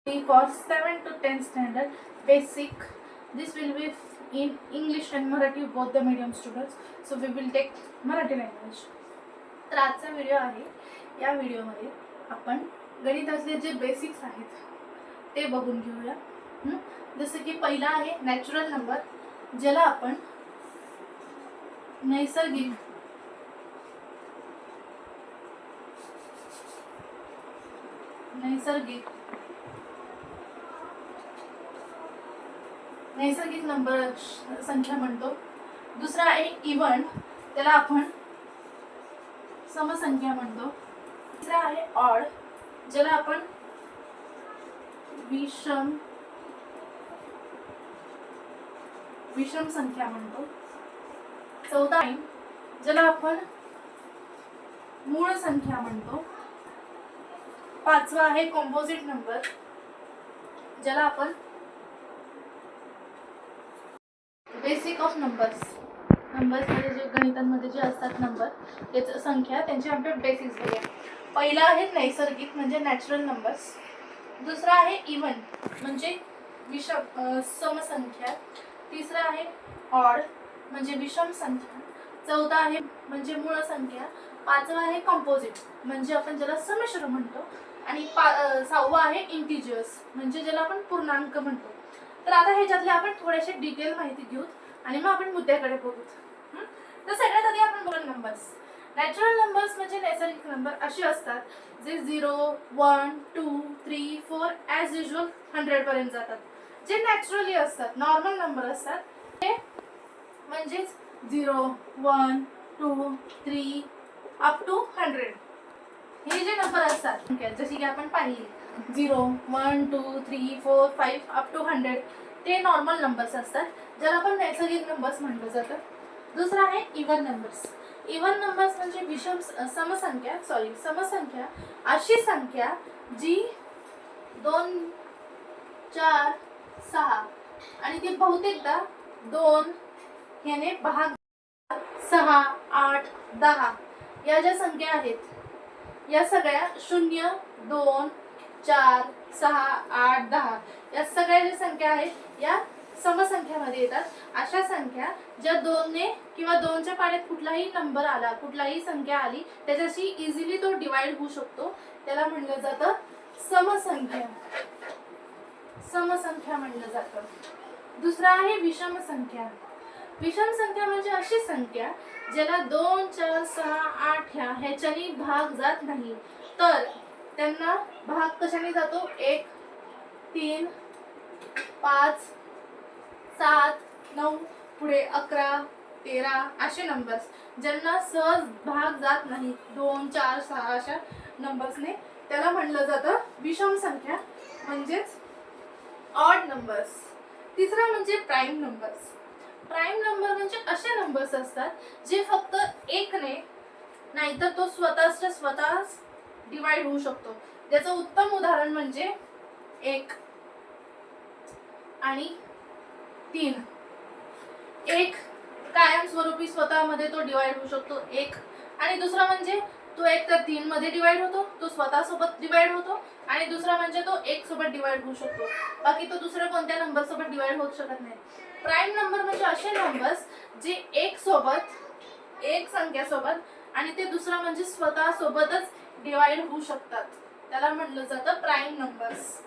for 7 to 10 standard basic. This will be in English and Marathi, both the medium students. So we will take Marathi language. तर आजचा video आहे. या व्हिडिओमध्ये आपण गणितातले जे basics आहेत ते बघून घेऊया. जसं की पहिला आहे नॅचरल नंबर, ज्याला आपण नैसर्गिक नंबर संख्या म्हणतो. दुसरा आहे इव्हन, त्याला आपण समसंख्या म्हणतो. तिसरा आहे ऑड, ज्याला आपण विषम संख्या म्हणतो. चौथा आहे ज्याला आपण मूळ संख्या म्हणतो. पाचवा आहे कॉम्पोजिट नंबर, ज्याला आपण बेसिक ऑफ नंबर्स मध्ये जे गणितांमध्ये जे असतात नंबर त्याची संख्या, त्यांचे आपण बेसिक्स बघूया. पहिला आहे नैसर्गिक म्हणजे नॅचरल नंबर्स. दुसरा आहे इव्हन म्हणजे समसंख्या. तिसरा आहे ऑड म्हणजे विषम संख्या. चौथा आहे म्हणजे मूळ संख्या. पाचवा आहे कॉम्पोजिट म्हणजे आपण ज्याला संमिश्र म्हणतो. आणि सहावा आहे इंटिजर्स म्हणजे ज्याला आपण पूर्णांक म्हणतो. तर आता ह्याच्यातले आपण थोडेसे डिटेल माहिती घेऊ आणि मग आपण मुद्द्याकडे बघू. तर सगळ्यात आधी आपण बघू नंबर्स. नॅचरल नंबर्स म्हणजे नैसर्गिक नंबर असे असतात जे 0, 1, 2, 3, 4 ॲज युजल 100 पर्यंत जातात. जे नॅचरली असतात, नॉर्मल नंबर असतात ते म्हणजेच 0, 1, 2, 3 अप टू 100. हे जे नंबर असतात जसे की आपण पाहिले 0, 1, 2, 3, 4, 5 अप टू 100 ते नॉर्मल नंबर्स असतात, ज्याला आपण नैसर्गिक नंबर्स म्हटलं जातं. दुसरा आहे इव्हन नंबर्स. इव्हन नंबर्स म्हणजे समसंख्या अशी संख्या जी 2, 4, 6 आणि ती बहुतेकदा 2 ह्याने भाग 6, 8, 10 या ज्या संख्या आहेत या सगळ्या 0, 2, 4, 6, 8, 10 या सगळ्या ज्या संख्या आहेत या समसंख्यामध्ये येतात. अशा संख्या ज्या 2ने किंवा 2च्या पाड्यात कुठलाही नंबर आला, कुठलाही संख्या आली त्याच्याशी इझिली तो डिवाइड होऊ शकतो, त्याला म्हणलं जातं समसंख्या म्हणलं जातं. दुसरा आहे विषम संख्या. विषम संख्या म्हणजे अशी संख्या ज्याला 2, 4, 6, 8 ह्याच्यानी भाग जात नाही, तर त्यांना भाग कशाने जातो? 1, 3, 5, 7, 9 पुढे 11, 13 असे नंबर्स ज्यांना सहज भाग जात नाही 2, 4, 6 अशा नंबर्सने, त्याला म्हणलं जातं विषम संख्या म्हणजेच ऑड नंबर्स. तिसरा म्हणजे प्राईम नंबर्स. प्राईम नंबर म्हणजे असे नंबर्स असतात जे फक्त 1ने नाहीतर तो स्वतःच डिवाइड होऊ शकतो. त्याचं उत्तम उदाहरण म्हणजे 1 आणि 3. 1 कायमस्वरूपी स्वतःमध्ये तो डिवाइड होऊ शकतो 1, आणि दुसरा म्हणजे तो 1 तर 3 मध्ये डिवाइड होतो, तो स्वतःसोबत डिवाइड होतो, आणि दुसरा म्हणजे तो 1 सोबत डिवाइड होऊ शकतो, बाकी तो दुसऱ्या कोणत्या नंबर सोबत डिवाइड होऊ शकत नाही. प्राईम नंबर म्हणजे असे नंबर्स जे 1 संख्यासोबत आणि ते दुसरा म्हणजे स्वतःसोबतच डिवाइड होऊ शकतात, त्याला म्हटलं जातं प्राईम नंबर्स.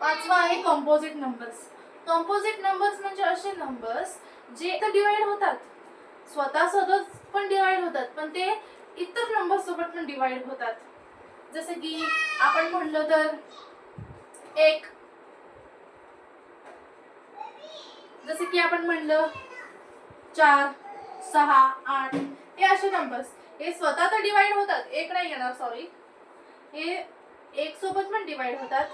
पाचवा आहे कॉम्पोजिट नंबर्स. कॉम्पोजिट नंबर्स म्हणजे असे नंबर्स जे डिवाइड होतात, स्वतःसोबत पण डिवाइड होतात, पण ते इतर नंबर सोबत पण डिवाइड होतात. जसे की आपण म्हणलं तर 1, जसे की आपण म्हणलं 4, 6, 8 हे असे नंबर्स हे स्वतः तर डिवाइड होतात, 1 नाही येणार सॉरी, हे 1 सोबत पण डिवाइड होतात,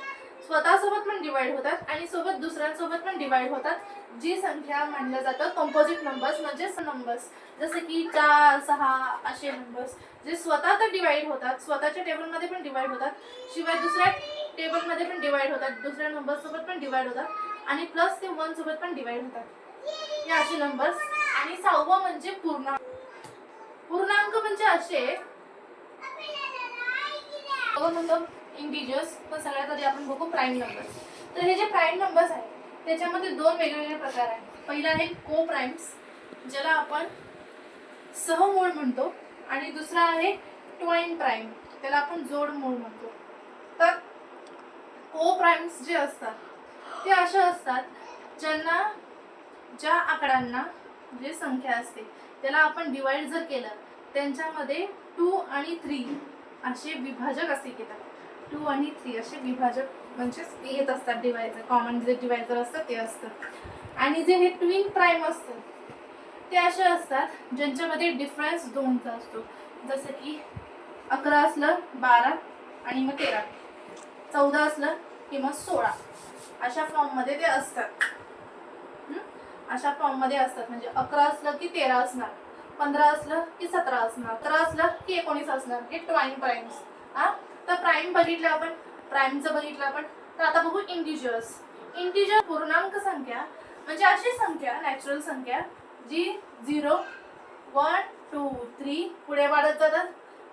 स्वतःसोबत पण डिवाइड होतात आणि सोबत दुसऱ्यांसोबत पण डिवाइड होतात. जी संख्या म्हणलं जातं कॉम्पोजिट नंबर्स म्हणजे नंबर्स जसे की 4, 6 असे नंबर्स जे स्वतः तर डिवाइड होतात, स्वतःच्या टेबलमध्ये पण डिवाइड होतात, शिवाय दुसऱ्या टेबलमध्ये पण डिवाइड होतात, दुसऱ्या नंबर सोबत पण डिवाइड होतात, आणि प्लस ते 1 सोबत पण डिवाइड होतात. हे असे नंबर्स. आणि 6वं म्हणजे पूर्णांक. पूर्णांक म्हणजे असे इंटिजर्स. तर सगळ्यात आधी आपण बघू प्राईम नंबर्स. तर हे जे प्राईम नंबर्स आहेत त्याच्यामध्ये दोन वेगवेगळे प्रकार आहेत. पहिला आहे को प्राइम्स, ज्याला आपण सहमूळ म्हणतो, आणि दुसरा आहे ट्वाइन प्राइम, त्याला आपण जोडमूळ म्हणतो. तर को प्राइम्स जे असतात ते असे असतात ज्या आकड्यांना जे संख्या असते त्याला आपण डिवाइड जर केलं त्यांच्यामध्ये 2 आणि 3 असे विभाजक असे येतात. 2 आणि 3 असे विभाजक म्हणजे येत असतात डिवायझर. कॉमन जे डिवायझर असतात ते असतं. आणि जे हे ट्विन प्राइम असतं ते असे असतात ज्यांच्यामध्ये डिफरन्स 2चा असतो. जसं की 11 असलं 12 आणि मग 13, 14 असलं की मग 16, अशा फॉर्ममध्ये ते असतात. अशा फॉर्ममध्ये असतात. म्हणजे 11 असलं की 13 असणार, 15 असलं की 17 असणार, 17 असलं की 19 असणार. हे ट्वाइन प्राइम्स. तर प्राइम बघितलं आपण, प्राइमचं बघितलं आपण. तर आता बघू इंटिजर्स. इंटिजर पूर्णांक संख्या म्हणजे अशी संख्या, नॅचरल संख्या जी 0, 1, 2, 3 पुढे वाढत जातात.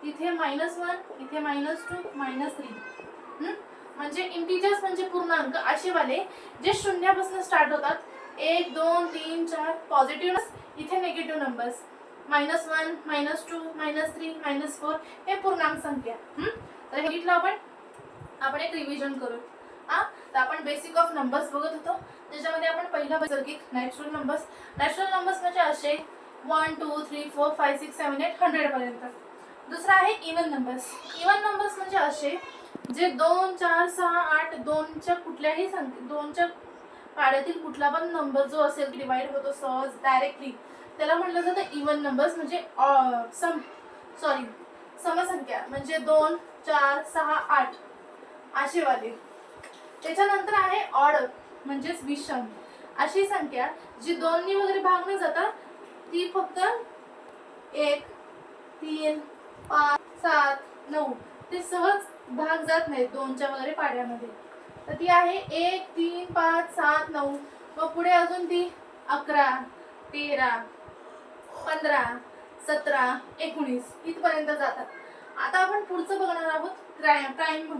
इथे -1, इथे -2, -3. म्हणजे इंटिजर्स म्हणजे पूर्णांक असे वाले जे शून्यापासून स्टार्ट होतात. 1, 2, 3, 4 पॉझिटिव्ह, इथे निगेटिव्ह नंबर्स. -1, -2, -3, -4 हे पूर्णांक संख्या. तर हे घेतलं आपण एक रिव्हिजन करू. तर आपण बेसिक ऑफ नंबर्स बघत होतो. त्याच्यामध्ये आपण पहिला नैसर्गिक नॅचरल नंबर्स. नॅचरल नंबर्स म्हणजे असे 1, 2, 3, 4, 5, 6, 7, 8, 100 पर्यंत. दुसरा आहे इवन नंबर्स. इवन नंबर्स म्हणजे असे जे 2, 4, 6, 8 दोनच्या कुठल्याही संख्या, दोनच्या पाड्यातील कुठला पण नंबर जो असेल डिवाइड होतो सहज डायरेक्टली, त्याला म्हटलं जातं इवन नंबर्स. म्हणजे समसंख्या म्हणजे 2, 4, 6, 8 असे वाले. त्याच्यानंतर आहे ऑड म्हणजेच विषम, अशी संख्या जी 2नी वगैरे भाग न जाता ती फक्त 1, 3, 5, 7, 9 ते सहज भाग जात नाहीत 2च्या वगैरे पाड्यामध्ये. तर ती आहे 1, 3, 5, 7, 9. मग पुढे अजून ती 11, 13, 15, 17, 19 इथपर्यंत जातात. आता आपण पुढचं बघणार आहोत प्राईम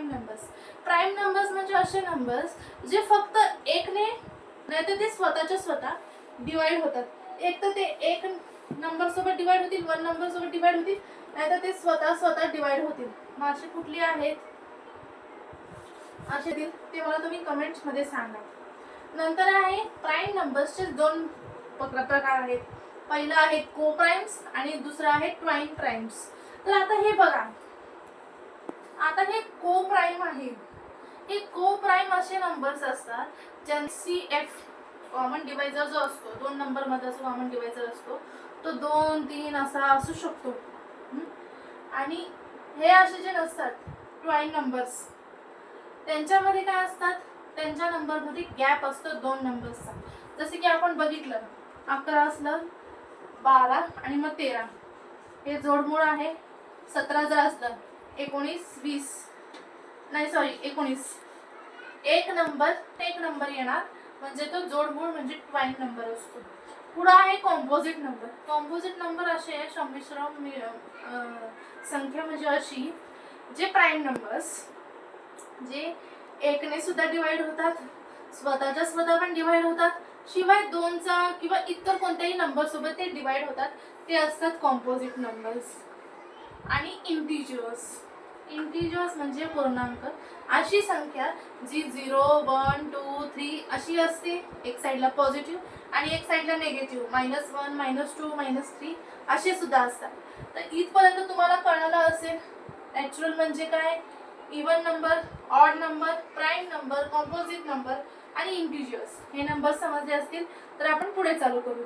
नंबर्स. प्राईम नंबर्स म्हणजे असे नंबर्स जे फक्त 1ने नाही तर ते स्वतः डिवाइड होतात. एक तर ते 1 नंबर सोबत डिवाइड होतील, 1 नंबर सोबत डिवाइड होतील, नाही तर ते स्वतः डिवाइड होतील. मग असे कुठली आहेत असे ते मला तुम्ही कमेंट्स मध्ये सांगा. नंतर आहे प्राईम नंबर्सचे 2 प्रकार आहेत. पहिला आहे को प्राइम्स आणि दुसरा आहे ट्वाइन प्राइम्स. तर आता हे बघा, आता हे को प्राइम आहे. हे को प्राइम असे नंबर्स असतात ज्यांचा CF कॉमन डिवायझर जो असतो 2 नंबर मध्ये जो कॉमन डिवायझर असतो तो 2, 3 असा असू शकतो. आणि हे असे जे नसतात ट्वाइन नंबर्स, त्यांच्यामध्ये काय असतात, त्यांच्या नंबरमध्ये गॅप असतो 2 नंबर्सचा. जसे की आपण बघितलं 11 असलं 12 आणि मग 13 हे जोडमूळ आहे. 17 जर असलं 19, 20 नाही सॉरी 19 एक नंबर येणार म्हणजे तो जोडमूळ म्हणजे ट्वाइन नंबर असतो. पुढे आहे कॉम्पोजिट नंबर. कॉम्पोजिट नंबर असे संमिश्र संख्या म्हणजे अशी जे प्राईम नंबर्स जे 1ने सुद्धा डिवाइड होतात, स्वतः पण डिवाइड होतात, शिवाय 2चा किंवा इतर कोणत्याही नंबर सोबत ते डिवाइड होतात, ते असतात कॉम्पोजिट नंबर्स. आणि इंटिजर्स म्हणजे पूर्णांक, अशी संख्या जी 0, 1, 2, 3 अशी असते. एक साईडला पॉझिटिव्ह आणि एक साईडला निगेटिव्ह, -1, -2, -3 असे सुद्धा असतात. तर इथपर्यंत तुम्हाला कळालं असेल नॅचरल म्हणजे काय, even number, odd number, prime number, composite number आणि इंटिजर्स हे नंबर समजले असतील तर आपण पुढे चालू करू.